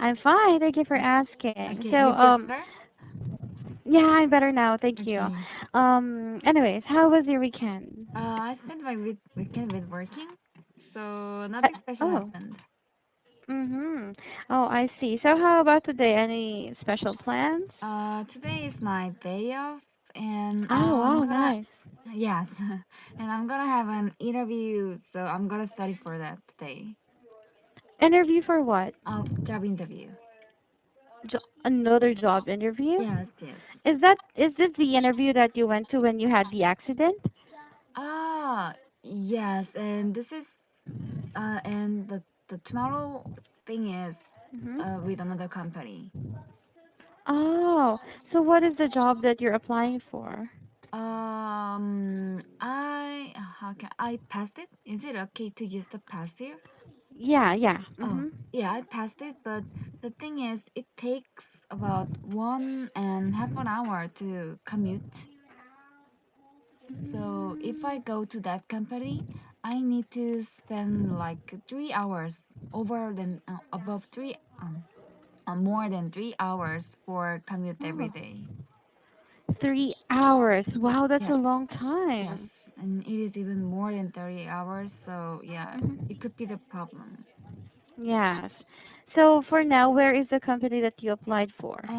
I'm fine. Thank you for O- asking. Okay, So, you feel better? yeah, I'm better now. Thank you. Okay. Anyways, how was your weekend? I spent my weekend with working, so Uh, nothing special oh, happened. mhm. Oh, I see. So, how about today? Any special plans? Today is my day off, and Oh, I'm wow, gonna nice. yes, and I'm gonna have an interview, so I'm gonna study for that today. Interview for what? Job interview. Another job interview? Yes, yes. Is this the interview that you went to when you had the accident? Ah, yes, and this is and the tomorrow thing is Mhm. with another company. Oh, so what is the job that you're applying for? I how can I passed it? Is it okay to use the pass here? Yeah, yeah. Oh, Mhm. yeah, I passed it, but the thing is, it takes about 1.5 hours to commute. So if I go to that company, I need to spend like 3 hours over than above more than 3 hours for commute every Oh, day. 3 hours. Wow, that's a Yes, long time. yes, and it is even more than 30 hours. So yeah, Mhm. it could be the problem. Yes. So for now, where is the company that you applied for?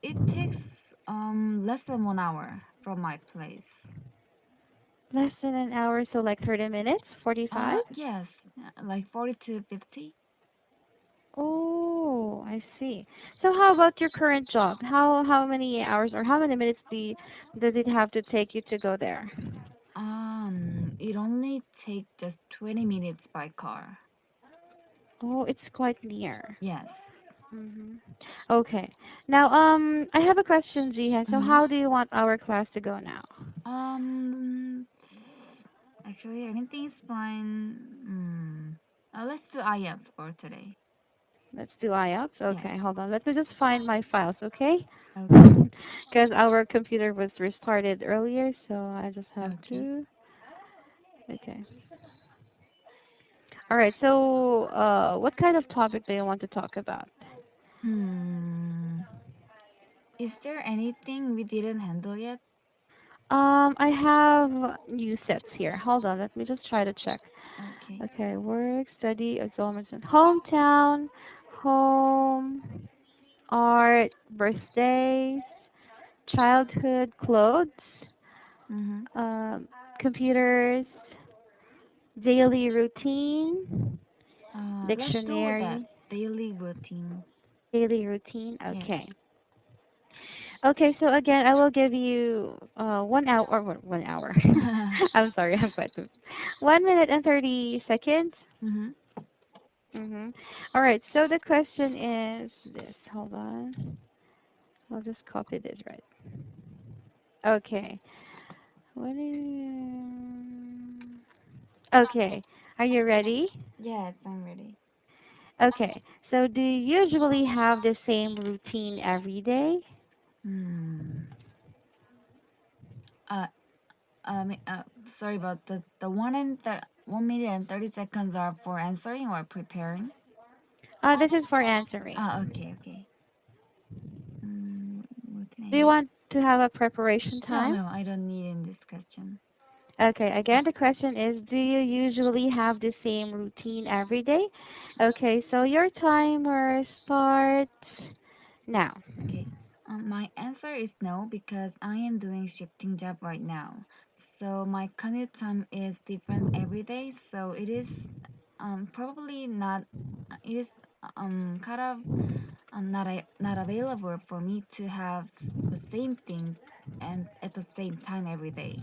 It takes less than 1 hour from my place. Less than an hour, so like 30 minutes? 45? Yes, like 40 to 50. Oh, I see. So how about your current job? How many hours or how many minutes does it have to take you to go there? It only take just 20 minutes by car. Oh, it's quite near. Yes. Mm-hmm. Okay. Now, I have a question, Jihan. So Mm-hmm. how do you want our class to go now? Um, Actually, anything is fine. Let's do IELTS for today. Let's do IELTS. Okay, Yes. hold on. Let me just find my files, okay? Okay. Because our computer was restarted earlier, so I just have Okay. to. Okay. All right. So, what kind of topic do you want to talk about? Hmm. Is there anything we didn't handle yet? I have new sets here. Hold on. Let me just try to check. Okay. Okay. Work, study, examination, hometown, home, art, birthdays, childhood, clothes, Mm-hmm. um, computers, daily routine, Let's do that dictionary, daily routine. daily routine. Okay. Yes. Okay, so again, I will give you 1 hour or 1 hour. I'm sorry, I'm quite confused. 1 minute and 30 seconds. Mm-hmm. Mhm. All right. So the question is this. Hold on. I'll just copy this right. Okay. What is? Okay. Are you ready? Yes, I'm ready. Okay. So do you usually have the same routine every day? Hmm. Uh, Sorry about the 1 minute and 30 seconds are for answering or preparing. This is for answering. Okay, okay. Do you Routine. want to have a preparation No, time? no, I don't need in this question. Okay, again, the question is, do you usually have the same routine every day? Okay, so your timer starts now. Okay. My answer is no because I am doing shifting job right now. So my commute time is different every day. So it is probably not. It is kind of not available for me to have the same thing and at the same time every day.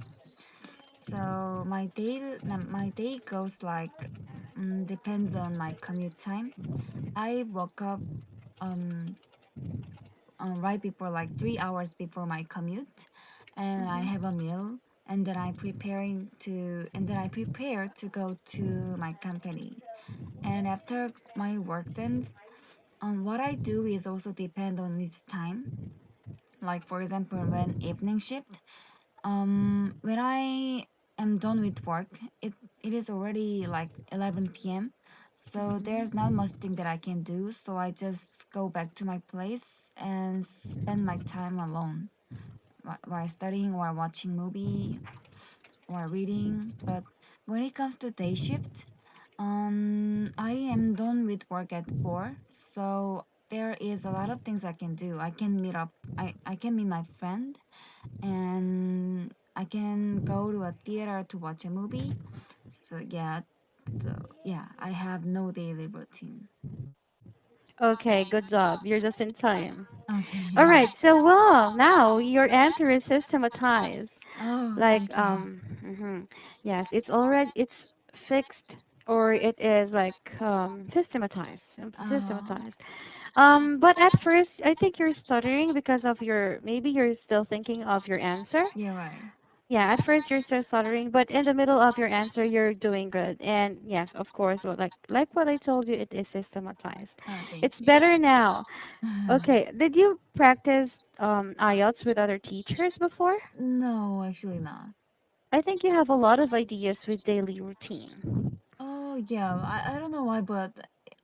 So my day goes like depends on my commute time. I woke up um right before like 3 hours before my commute, and I have a Hmm. meal, and then I prepare to go to my company. And after my work ends, what I do is also depend on this time. Like for example, when evening shift, when I am done with work, it is already like 11 p.m. So there's Mhm. not much thing that I can do. So I just go back to my place and spend my time alone while studying or watching movie or reading. But when it comes to day shift, I am done with work at 4, so there is a lot of things I can do. I can meet up. I can meet my friend, and I can go to a theater to watch a movie. So yeah, I have no daily routine. Okay, good job. You're just in time. Okay. All right. So, well, now your answer is systematized. Oh, Like, thank you. yes, it's already it's fixed, or it is like systematized, Oh, systematized. But at first, I think you're stuttering because of your maybe you're still thinking of your answer. you're right. Yeah, at first you're still stuttering, but in the middle of your answer, you're doing good. And yes, of course, like what I told you, it is systematized. Oh, thank It's you. better now. Okay, did you practice IELTS with other teachers before? No, actually not. I think you have a lot of ideas with daily routine. Oh, yeah. I don't know why, but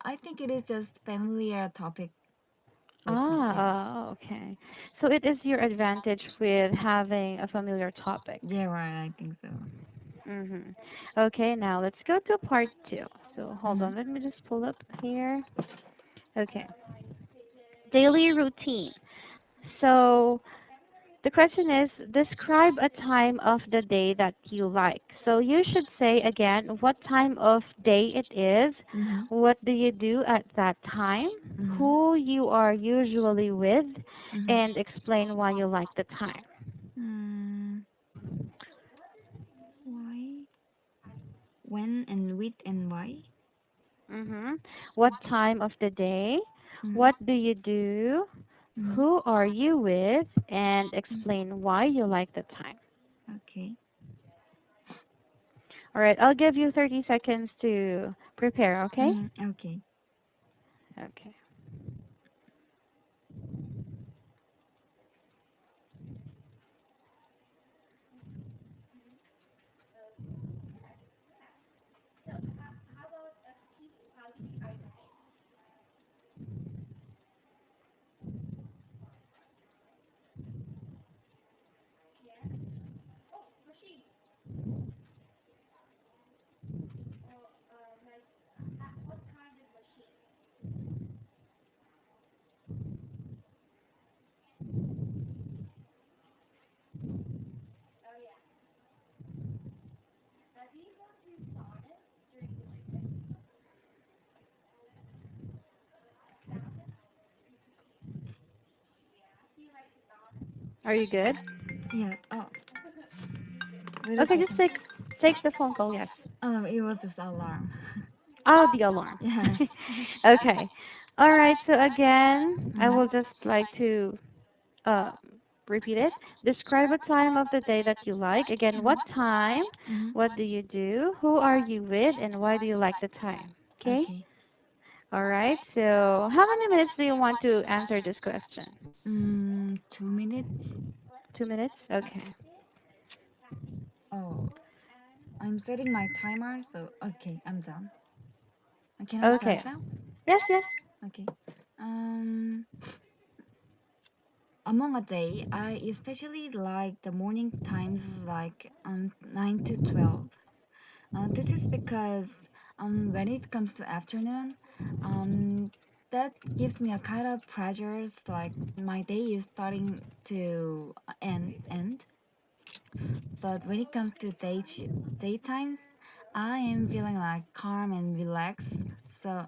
I think it is just familiar topic with me. Yes. Okay. So it is your advantage with having a familiar topic. Yeah, right. I think so. Mhm. Okay, now let's go to part 2. So hold Mm-hmm. on, let me just pull up here. Okay. Daily routine. So the question is, describe a time of the day that you like. So you should say again what time of day it is, Mm-hmm. what do you do at that time, Mm-hmm. who you are usually with, Mm-hmm. and explain why you like the time. Mm, why? When and with and why? Mhm. What time of the day, Mm-hmm. what do you do, Mm-hmm. who are you with, and Mm. explain why you like the time. Okay. All right, I'll give you 30 seconds to prepare, okay? Mm-hmm. Okay. Okay. Are you good? Yes. Oh, wait a Okay, just second. take the phone call, yes. It was just alarm. Oh, the alarm. Yes. Okay. All right, so again, I Mm-hmm. will just like to uh, repeat it. Describe a time of the day that you like. Again, what time? Mm-hmm. What do you do? Who are you with? And why do you like the time? Okay? Okay. All right, so how many minutes do you want to answer this question? 2 minutes. 2 minutes? Okay. Yes. Oh, I'm setting my timer, so okay, I'm done. Can I start Okay. now? Yes, yes. Okay. Um, Among a day, I especially like the morning times, like 9 to 12. This is because when it comes to afternoon, um, that gives me a kind of pressures, like my day is starting to end. But when it comes to daytimes, I am feeling like calm and relaxed. So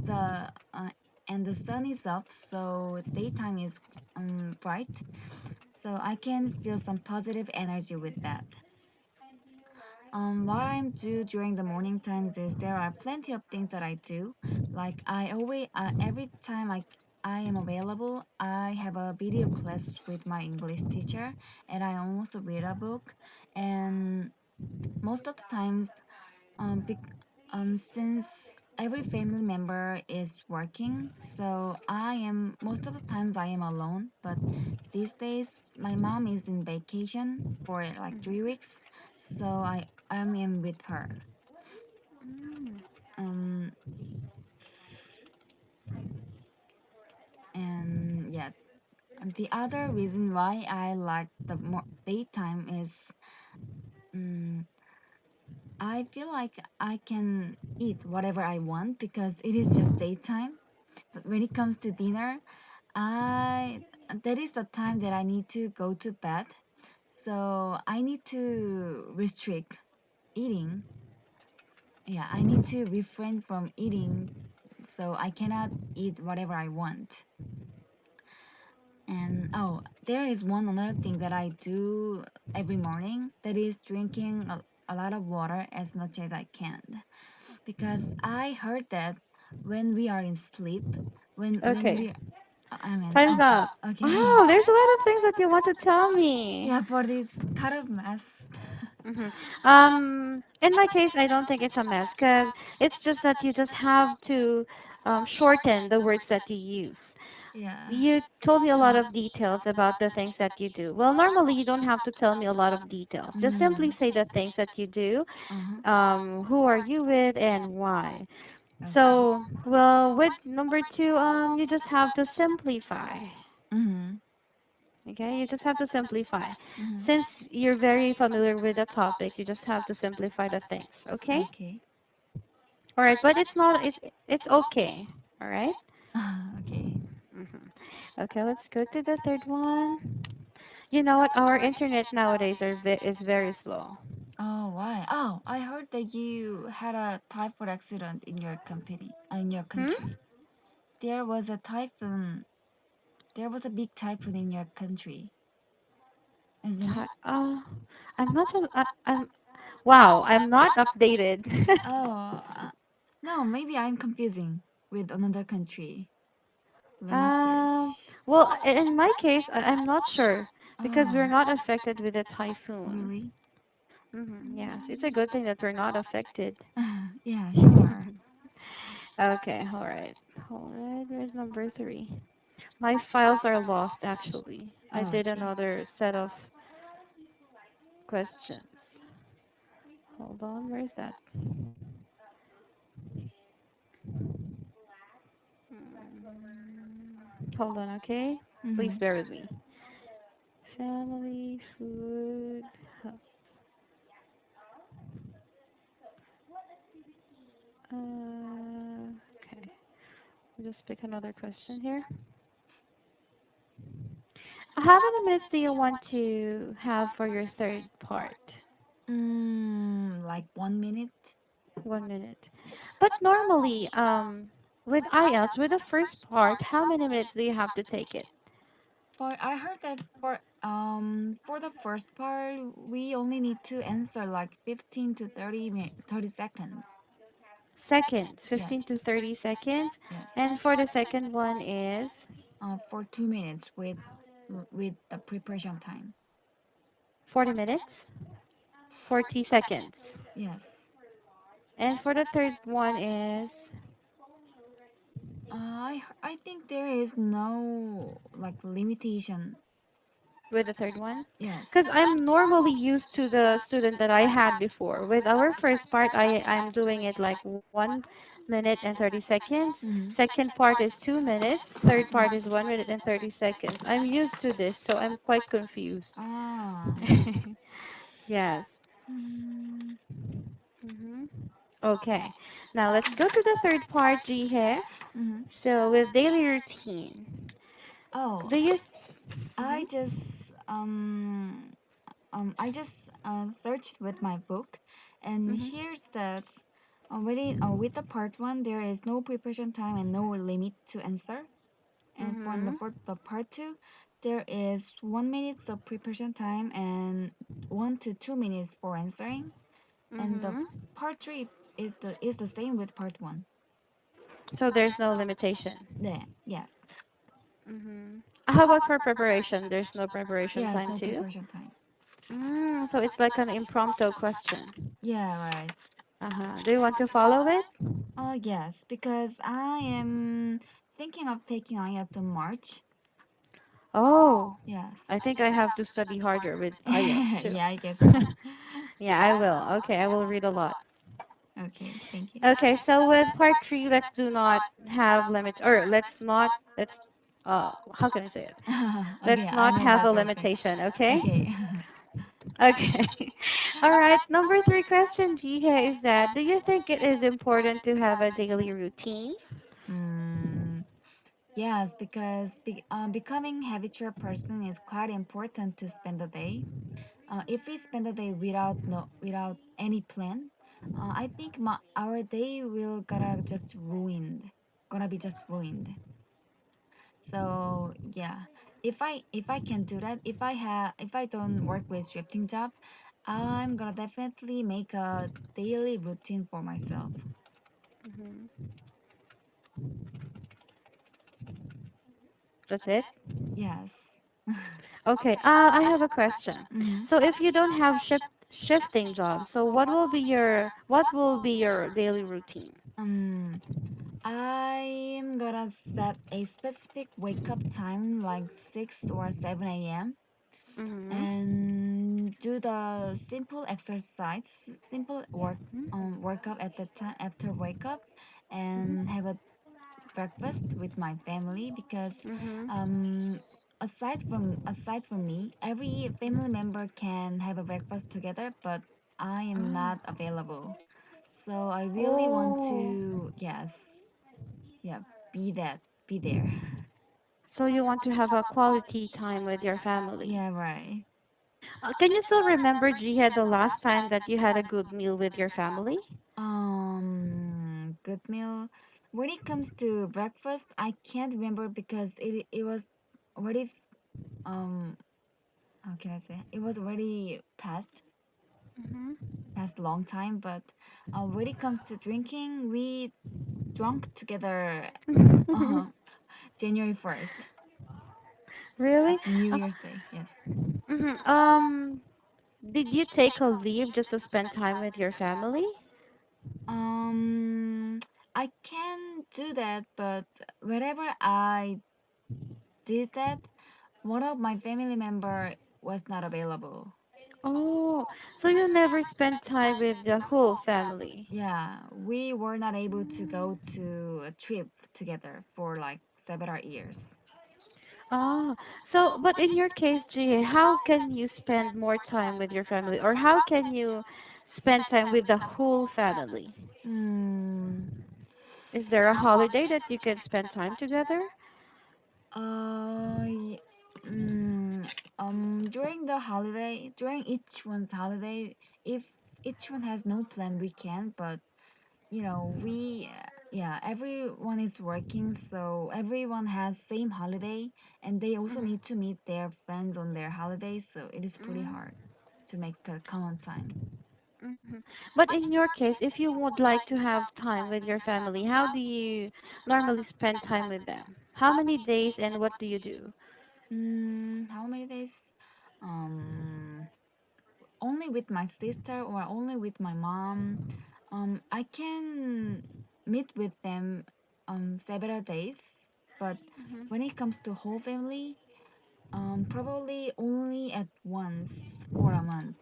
the uh, and the sun is up, so daytime is bright. So I can feel some positive energy with that. What I do during the morning times is there are plenty of things that I do. Like I always, every time I am available, I have a video class with my English teacher, and I also read a book. And most of the times, since every family member is working, so I am most of the times I am alone. But these days, my mom is in vacation for like Mhm. 3 weeks, so I am in with her. Mm. And yeah, the other reason why I like the more daytime is mm, I feel like I can eat whatever I want because it is just daytime. But when it comes to dinner, I that is the time that I need to go to bed. So I need to restrict eating. Yeah, I need to refrain from eating so I cannot eat whatever I want. And oh, there is one another thing that I do every morning, that is drinking a lot of water as much as I can. Because I heard that when we are in sleep, when Okay. we I mean Time's okay, up. okay. Oh, there's a lot of things that you want to tell me. Yeah, for this kind of mess. In my case, I don't think it's a mess because it's just that you just have to shorten the words that you use. Yeah. You told me a lot of details about the things that you do. Well, normally you don't have to tell me a lot of details. Just Mm. simply say the things that you do. Uh-huh. Who are you with and why? Okay. So, well, with number two, you just have to simplify. Mm-hmm. Okay, you just have to simplify. Mm-hmm. Since you're very familiar with the topic, you just have to simplify the things. Okay? Okay. All right, but it's not. It's okay. All right. Okay. Mhm. Okay, let's go to the third one. You know what? Our internet nowadays is very slow. Oh, why? Oh, I heard that you had a typhoon accident in your company, in your Hmm? country. There was a typhoon. There was a big typhoon in your country, isn't it? I'm not so. I'm. Wow, I'm not updated. Oh, no, maybe I'm confusing with another country. Let me um. search. Well, in my case, I'm not sure because we're Oh, not affected with a typhoon. really? Yes, it's a good thing that we're not affected. Yeah, sure. Okay, all right. All right, where's number three? My files are lost actually. I Oh, did okay. another set of questions. Hold on, where's that? Hold on, okay? Please Mm-hmm. bear with me. Family, food. Okay. I'll just pick another question here. How many minutes do you want to have for your third part? Like 1 minute? 1 minute. Yes. But normally, with IELTS, with the first part, how many minutes do you have to take it? For I heard that for the first part we only need to answer like 15 to 30 seconds. Seconds, 15 to Yes. 30 seconds. Yes. And for the second one is For 2 minutes with the preparation time. 40 minutes, 40 seconds. Yes. And for the third one is I think there is no like limitation. with the third one. Yes. Because I'm normally used to the student that I had before. With our first part, I'm doing it like 1 minute and 30 seconds. Mm-hmm. Second part is 2 minutes. Third part is 1 minute and 30 seconds. I'm used to this, so I'm quite confused. Ah. Yes. Mm, hmm Okay. Now let's go to the third part, Jihe. mm-hmm. So with daily routine, Oh, do you? I Mhm. just searched with my book, and Mhm. here says already with the part one there is no preparation time and no limit to answer, and Mhm. for the part two there is 1 minute of preparation time and 1 to 2 minutes for answering, and the Mhm. part three is the same with part one. So there's no limitation. Yeah. Yes. Mhm. How about for preparation? There's no preparation Yes. time No too. preparation time. So it's like an impromptu question. Yeah. Right. Do you want to follow it? Yes, because I am thinking of taking IELTS in March. Oh, Yes. I think I have to study harder with IELTS too. Yeah, I guess so. Yeah, I will. Okay, I will read a lot. Okay, thank you. Okay, so with part three, let's do not have limits, or let's how can I say it? Let's Okay, I not know have a what you're saying. limitation, okay? Okay. Okay. All right. Number three question, Jihya, is that do you think it is important to have a daily routine? mm, yes, because becoming habitual person is quite important to spend the day. If we spend the day without no without any plan, I think our day will gonna be just ruined. So yeah, if I can do that, if I don't work with shifting job, I'm gonna definitely make a daily routine for myself. Hmm. That's it. Yes. Okay. I have a question. Mm-hmm. So if you don't have shifting jobs, so what will be your daily routine? Um, I'm gonna set a specific wake up time like 6 or 7 a.m. Mhm. and do the simple exercise, simple workout at the time after wake up, and Mhm. have a breakfast with my family because Mhm. um aside from me, every family member can have a breakfast together, but I am Oh. not available. So I really want Oh. to, yes, yeah, be that, be there. So you want to have a quality time with your family. Yeah, right. Can you still remember, Jihad, the last time that you had a good meal with your family? Good meal. When it comes to breakfast, I can't remember because it was already um how can I say, it was already Mhm. past long time. But when it comes to drinking, we drunk together uh, January 1st at Really? New Uh, Year's Day. Yes. mhm. Did you take a leave just to spend time with your family? Um, I can do that, but whenever I did that, one of my family member was not available. Oh, so Yes. you never spent time with the whole family. Yeah, we were not able to go Mm. to a trip together for like several years. Ah, so but in your case, G, how can you spend more time with your family, or how can you spend time with the whole family? Hmm. Is there a holiday that you can spend time together? Uh, y- during each one's holiday, if each one has no plan, we can. But yeah, everyone is working, so everyone has same holiday, and they also Mhm. need to meet their friends on their holidays. So it is pretty Mm. hard to make a common time. Mhm. But in your case, if you would like to have time with your family, how do you normally spend time with them? How many days and what do you do? How many days? Um, Only with my sister or only with my mom. I can meet with them several days, but Mhm. when it comes to whole family, probably only at once for a month.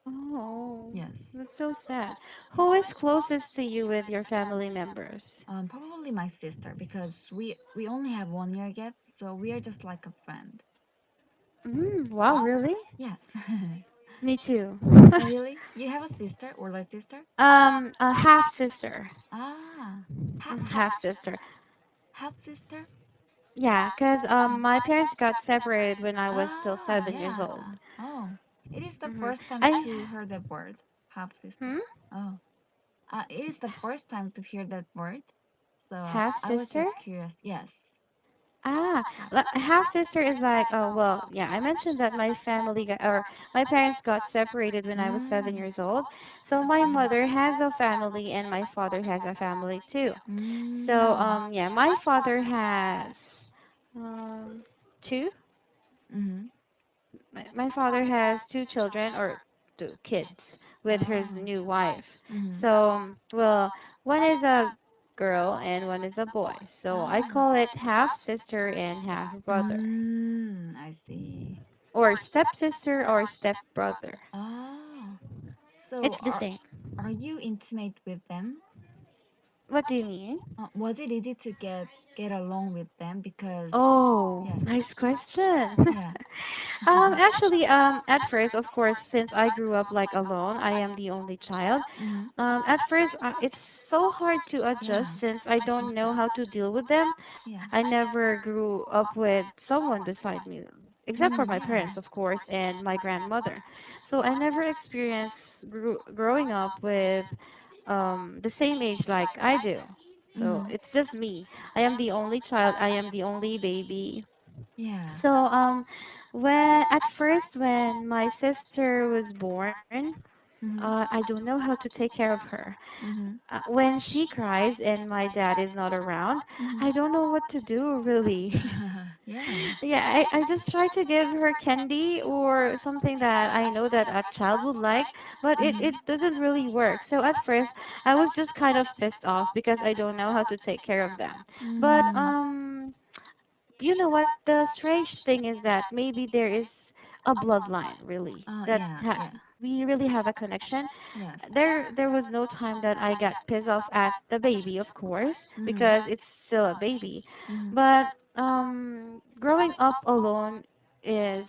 Oh, Yes. that's so sad. Yeah. Who is closest to you with your family members? Probably my sister because we only have 1 year gap, so we are just like a friend. Wow, really? Yes. Me too. Oh, really? You have a sister, older sister? A half sister. Ah, Half sister. half sister? Yeah, 'cause my parents got separated when I was still Ah, 7 years yeah. old. Oh, it is the Mhm. first time I to hear that word, half sister. hmm Oh, it is the first time to hear that word. So half I was sister. just curious. Yes. Ah, Yeah. half sister is like, oh well, yeah. I mentioned that my family got, or my parents got separated when I was Mm, 7 years old. So I my see. mother has a family and my father has a family too. So Mm, yeah, my father has two. mm-hmm. My father has two children or two kids with his Oh. new wife. Mm-hmm. So well, one is a girl and one is a boy. So I Ah. call it half sister and half brother, I see. or stepsister or stepbrother. Ah. It's So the same. are you intimate with them? What do you mean? Was it easy to get along with them? Because Oh, yes, nice question. yeah. Actually, at first, of course, since I grew up like alone, I am the only child. Mhm. At first, it's so hard to adjust Yeah, since I I think don't so. know how to deal with them. Yeah. I never grew up with someone beside me, except for my Yeah. parents, of course, and my grandmother. So I never experienced growing up with the same age like I do. So Mhm. it's just me. I am the only child. I am the only baby. Yeah. So when at first when my sister was born, Mhm. I don't know how to take care of her. Mhm. When she cries and my dad is not around, Mhm. I don't know what to do really. Yeah. Yeah, I just try to give her candy or something that I know that a child would like, but it Mhm. doesn't really work. So at first, I was just kind of pissed off because I don't know how to take care of them. But Mm. you know what? The strange thing is that maybe there is a bloodline really Oh that yeah, yeah. we really have a connection. Yes. There was no time that I got pissed off at the baby, of course, Mhm. because it's still a baby. Mhm. But growing up alone is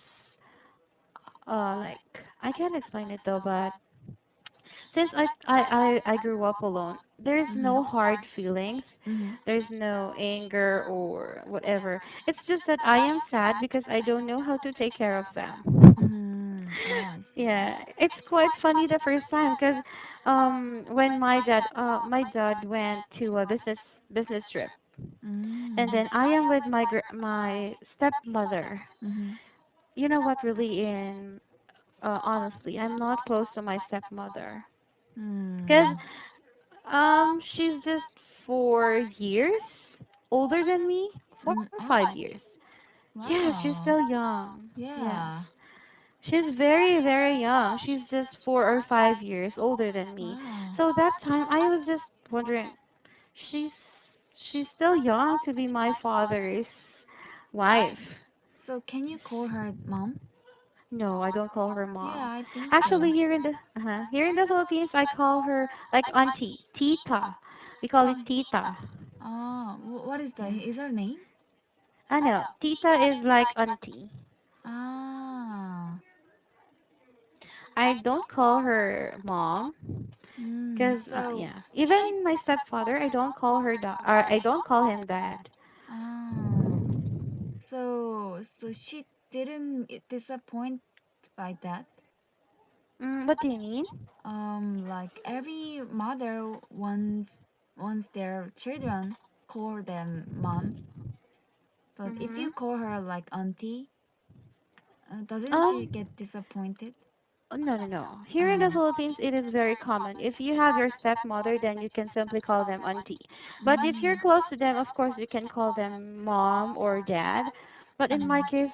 like I can't explain it though, but since I grew up alone, there's Mhm. no hard feelings. Mhm. There's no anger or whatever. It's just that I am sad because I don't know how to take care of them. Mhm. Oh, I see. Yeah, it's quite funny the first time because when my dad went to a business trip, and Mm. then I am with my stepmother. Mhm. You know what? Really, in honestly, I'm not close to my stepmother because Mm. she's just 4 years older than me, four Mm. or five Oh, years. Yeah, she's wow. still young. Yes. Yeah. She's very, very young. She's just 4 or 5 years older than me. Wow. So that time I was just wondering, she's she's still young to be my father's wife. So can you call her mom? No, I don't call her Yeah, mom. I think so. Actually, here in the Philippines, I call her like auntie, tita. We call it Oh, tita. what is that? Yeah. Is her name? I know. Tita is like auntie. Ah. I don't call her mom because So yeah. she. Even my stepfather, I don't call her or I don't call him dad. Ah. So she didn't disappoint by that. What do you mean? Like every mother wants their children call them mom, but if Mm-hmm. you call her like auntie, doesn't she Um, get disappointed? no, no, no. Here in the Oh. Philippines, it is very common. If you have your stepmother, then you can simply call them auntie. But if you're Mm. close to them, of course, you can call them mom or dad. But in my Mm. case,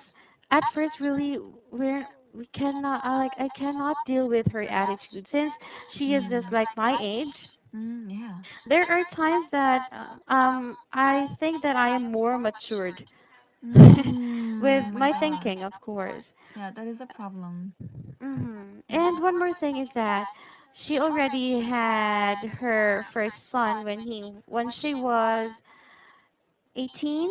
at first, really, we cannot, I cannot deal with her attitude since she is just Mm. like my age. Yeah. There are times that I think that I am more matured with Oh my my God. thinking, of course. Yeah, that is a problem. Yeah. And one more thing is that she already had her first son when she was 18.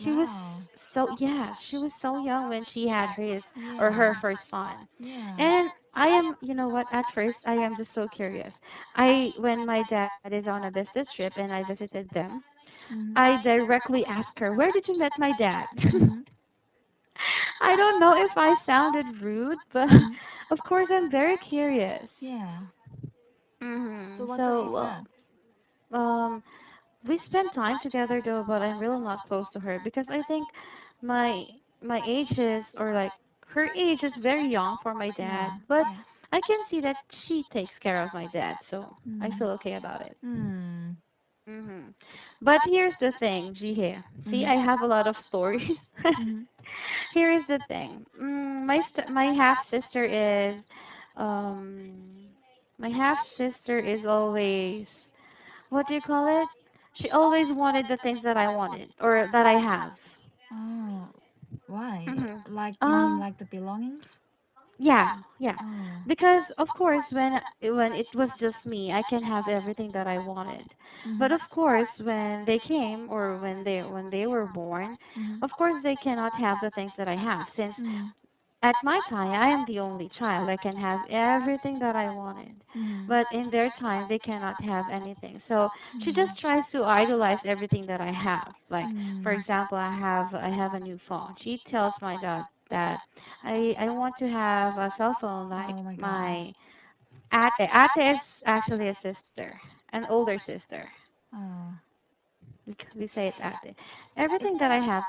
She was Wow. so yeah, she was so young when she had his or Yeah. her first son. Yeah. And I am, you know what, at first I am just so curious. I when my dad is on a business trip and I visited them, Mhm. I directly asked her, "Where did you met my dad?" Mhm. I don't know if I sounded rude, but Mhm. of course I'm very curious. Yeah. So what does she So, said? um, we spend time together though, but I'm really not close to her because I think my my age is or like her age is very young for my dad, Yeah. but Yeah. I can see that she takes care of my dad, so I Mm. feel okay about it. Mm. Mhm. But here's the thing, Jihe. See, Mhm. I have a lot of stories. Mhm. Here is the thing. My half sister is um my half sister is always, what do you call it? She always wanted the things that I wanted or that I have. Oh, why? Mhm. Like you mean Um like the belongings? Yeah, yeah. Oh. Because of course when it was just me, I can have everything that I wanted. But Mhm. of course when they came or when they were born, Mhm. of course they cannot have the things that I have since Mhm. at my time I am the only child. I can have everything that I wanted. Mhm. But in their time they cannot have anything. So she Mhm. just tries to idolize everything that I have. Like for Mm. example, I have a new phone. She tells my dad that I want to have a cell phone like Oh my God. my ate. Ate is actually a sister, an older sister. Oh. We say it ate. If Everything that that, I have.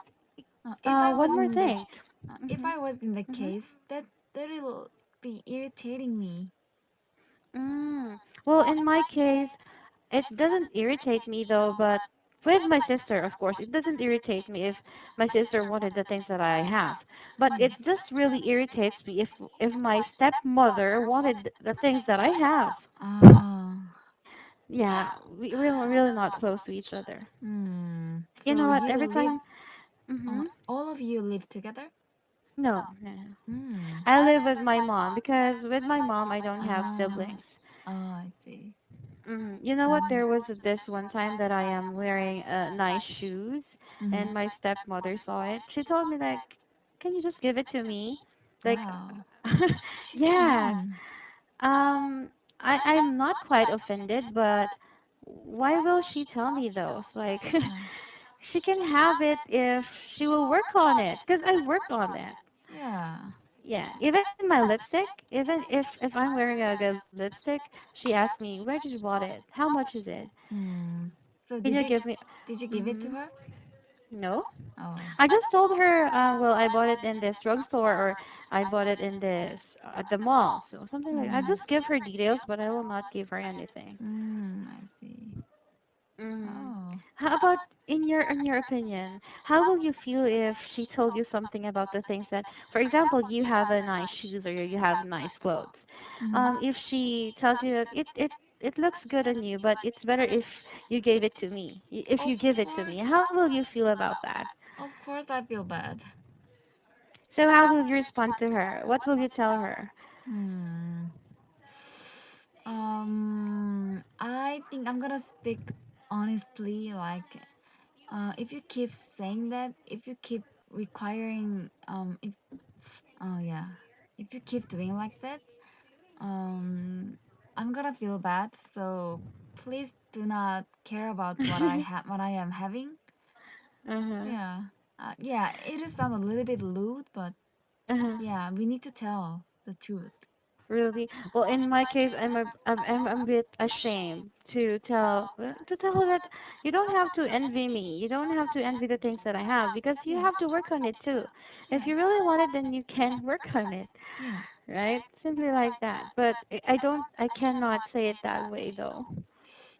if I One was more in the, thing. if Mhm. I was in the Mhm. case, that'll be irritating me. Mm. Well, in my case, it doesn't irritate me though, but with my sister, of course, it doesn't irritate me if my sister wanted the things that I have. But it Yes. just really irritates me if my stepmother wanted the things that I have. Oh. Yeah, we're really not close to each other. Hmm. You So know what? you Every live, time, mhm. all of you live together? No, no, no. Hmm. I live with my mom because with my mom I don't have Ah. siblings. Oh, I see. You know what? Mhm. There was this one time that I am wearing nice shoes, Mhm. and my stepmother saw it. She told me like, "Can you just give it to me?" Like, Wow. She's so yes. mean. Um, I'm not quite offended, but why will she tell me those? Like, Yeah. she can have it if she will work on it, because I worked on that. Yeah. Yeah, even my lipstick, even if I'm wearing a good lipstick, she asked me, "Where did you bought it? How much is it? Hmm. So Can you give me?" did you give it to Mhm. her? No. Oh. I just told her, well, I bought it in this drugstore or I bought it in this at the mall. So something like I Mm. just give her details, but I will not give her anything. I see. Mm. Oh. How about in your opinion, how will you feel if she told you something about the things that, for example, you have a nice shoes or you have nice clothes? Mhm. If she tells you that it looks good on you, but it's better if you gave it to me. If Of you give it to me, course. how will you feel about that? Of course I feel bad. So how will you respond to her? What will you tell her? Hmm. I think I'm gonna speak honestly. Like, if you keep saying that, if you keep requiring, if, oh yeah, if you keep doing like that, um, I'm gonna feel bad. So please do not care about what I am having. Uh-huh. Yeah. Yeah, it is sound a little bit lewd, but Uh-huh. yeah, we need to tell the truth. Really? Well, in my case, I'm a bit ashamed to tell her that you don't have to envy me. You don't have to envy the things that I have because you Yeah. have to work on it too. If you Yes. really want it, then you can work on it, Yeah. right? Simply like that. But I cannot say it that way though.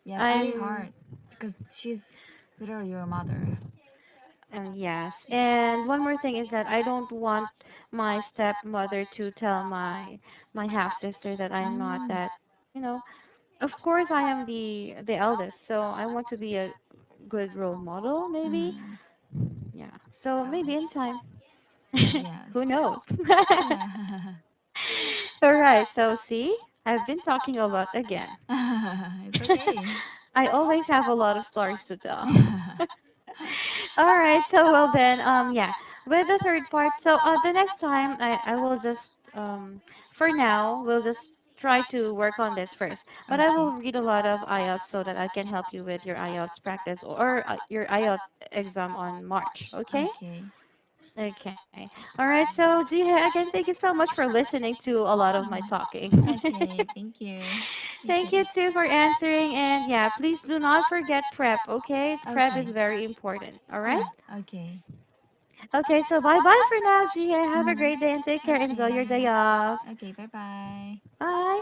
Yeah, pretty I'm hard because she's literally your mother. Yes. Yes. And one more thing is that I don't want my stepmother to tell my half sister that I am not Mm. that, you know, of course I am the eldest, so I want to be a good role model maybe. Mm. Yeah. So maybe in Oh. time. Who Yes. knows? Yeah. All right. So see, I've been talking a lot again. It's okay. I always have a lot of stories to tell. All right. So well then, yeah. With the third part, so the next time I will just for now we'll just try to work on this first. But I Okay. will read a lot of IELTS so that I can help you with your IELTS practice or your IELTS exam on March. Okay? Okay. Okay. All right. So Jiha, again, thank you so much for listening to a lot of my Mm. talking. Okay. Thank you. You Thank too. you too for answering, and yeah, please do not forget prep. Okay? Prep is Okay. very important. All right? Okay. Okay, so bye bye for now, Gia. Have a Mhm. great day and take care. Enjoy your day Okay. off. Okay. Bye bye. Bye.